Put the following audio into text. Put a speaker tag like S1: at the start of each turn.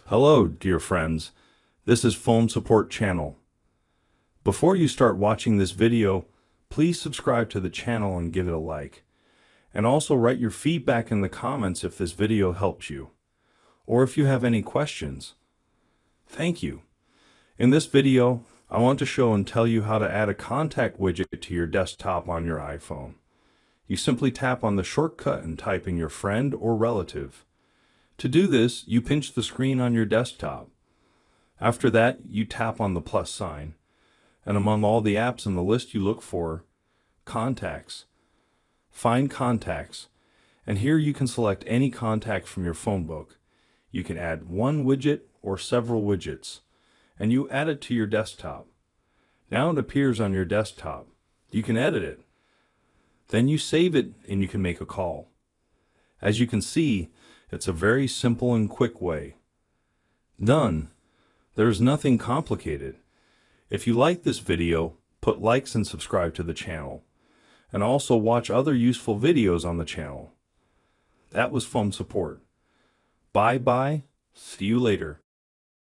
S1: Hello, dear friends. This is Phone Support Channel. Before you start watching this video, please subscribe to the channel and give it a like. And also write your feedback in the comments if this video helps you, or if you have any questions. Thank you. In this video, I want to show and tell you how to add a contact widget to your desktop on your iPhone. You simply tap on the shortcut and type in your friend or relative. To do this, you pinch the screen on your desktop. After that, you tap on the plus sign, and among all the apps in the list you look for Contacts. Find Contacts, and here you can select any contact from your phone book. You can add one widget or several widgets, and you add it to your desktop. Now it appears on your desktop. You can edit it. Then you save it and you can make a call. As you can see, it's a very simple and quick way. Done. There's nothing complicated. If you like this video, put likes and subscribe to the channel. And also watch other useful videos on the channel. That was Phone Support. Bye bye. See you later.